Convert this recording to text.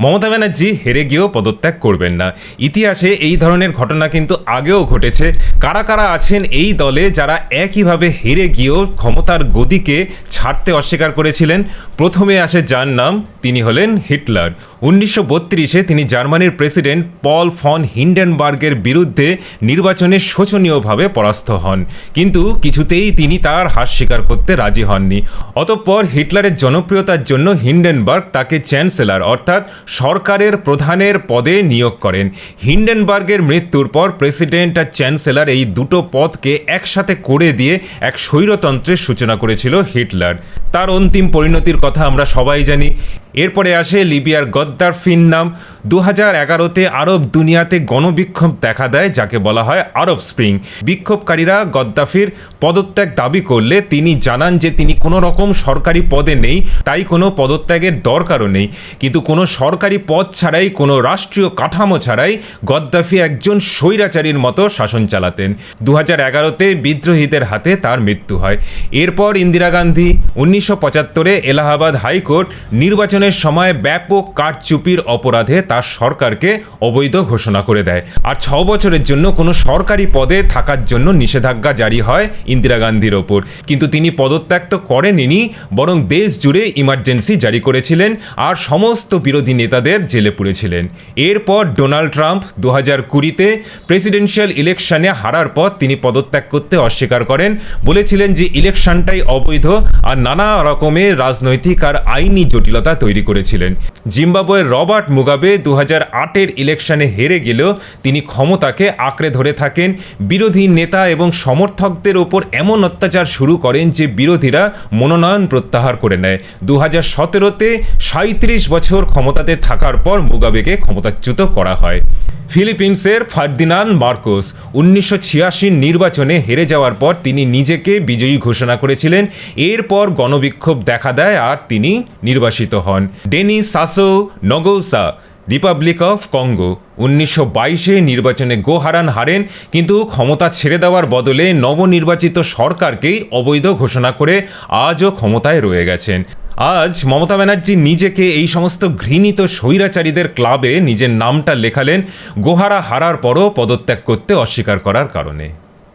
মমতা ব্যানার্জি হেরে গিয়েও পদত্যাগ করবেন না। ইতিহাসে এই ধরনের ঘটনা কিন্তু আগেও ঘটেছে। কারা কারা আছেন এই দলে যারা একইভাবে হেরে গিয়েও ক্ষমতার গদিকে ছাড়তে অস্বীকার করেছিলেন? প্রথমে আসে যার নাম, তিনি হলেন হিটলার। 1932-এ তিনি জার্মানির প্রেসিডেন্ট পল ফন হিন্ডেনবার্গের বিরুদ্ধে নির্বাচনে শোচনীয়ভাবে পরাস্ত হন, কিন্তু কিছুতেই তিনি তার হার স্বীকার করতে রাজি হননি। অতঃপর হিটলারের জনপ্রিয়তার জন্য হিন্ডেনবার্গ তাকে চ্যান্সেলর অর্থাৎ সরকারের প্রধানের পদে নিয়োগ করেন। হিন্ডেনবার্গের মৃত্যুর পর প্রেসিডেন্ট আর চ্যান্সেলর এই দুটো পদকে একসাথে করে দিয়ে এক স্বৈরতন্ত্রের সূচনা করেছিল হিটলার। তার অন্তিম পরিণতির কথা আমরা সবাই জানি। এরপরে আসে লিবিয়ার গদ্দাফির নাম। 2011-তে আরব দুনিয়াতে গণবিক্ষোভ দেখা দেয়, যাকে বলা হয় আরব স্প্রিং। বিক্ষোভকারীরা গদ্দাফির পদত্যাগ দাবি করলে তিনি জানান যে তিনি কোনো রকম সরকারি পদে নেই, তাই কোনো পদত্যাগের দরকারও নেই। কিন্তু কোনো সরকারি পদ ছাড়াই, কোনো রাষ্ট্রীয় কাঠামো ছাড়াই গদ্দাফি একজন স্বৈরাচারীর মতো শাসন চালাতেন। 2011-তে বিদ্রোহীদের হাতে তার মৃত্যু হয়। এরপর ইন্দিরা গান্ধী 1975-এ এলাহাবাদ হাইকোর্ট নির্বাচনের সময় ব্যাপক কারচুপির অপরাধে তার সরকারকে অবৈধ ঘোষণা করে দেয়, আর 6 বছরের জন্য কোনো সরকারি পদে থাকার জন্য নিষেধাজ্ঞা জারি হয় ইন্দিরা গান্ধীর ওপর। কিন্তু তিনি পদত্যাগ তো করেননি, বরং দেশ জুড়ে ইমার্জেন্সি জারি করেছিলেন আর সমস্ত বিরোধী নেতাদের জেলে পুরেছিলেন। এরপর ডোনাল্ড ট্রাম্প 2020-তে প্রেসিডেন্সিয়াল ইলেকশনে হারার পর তিনি পদত্যাগ করতে অস্বীকার করেন, বলেছিলেন যে ইলেকশনটাই অবৈধ আর নানা রকমের রাজনৈতিক আর আইনি জটিলতা তৈরি করেছিলেন। জিম্বাবুয়ের রবার্ট মুগাবে 2008-এর ইলেকশনে হেরে গেলেও তিনি ক্ষমতাকে আঁকড়ে ধরে থাকেন। বিরোধী নেতা এবং সমর্থকদের ওপর এমন অত্যাচার শুরু করেন যে বিরোধীরা মনোনয়ন প্রত্যাহার করে নেয়। 2017-তে 37 বছর ক্ষমতাতে থাকার পর মুগাবেকে ক্ষমতাচ্যুত করা হয়। ফিলিপিন্সের ফার্দিনান্দ মার্কোস 1986 নির্বাচনে হেরে যাওয়ার পর তিনি নিজেকে বিজয়ী ঘোষণা করেছিলেন। এরপর গণবিক্ষোভ দেখা দেয় আর তিনি নির্বাসিত হন। ডেনিস সাসো নগৌসা রিপাবলিক অফ কঙ্গো 1922-এ নির্বাচনে হারেন, কিন্তু ক্ষমতা ছেড়ে দেওয়ার বদলে নবনির্বাচিত সরকারকেই অবৈধ ঘোষণা করে আজও ক্ষমতায় রয়ে গেছেন। আজ মমতা ব্যানার্জি নিজেকে এই সমস্ত ঘৃণিত স্বৈরাচারীদের ক্লাবে নিজের নামটা লেখালেন, হারার পরও পদত্যাগ করতে অস্বীকার করার কারণে।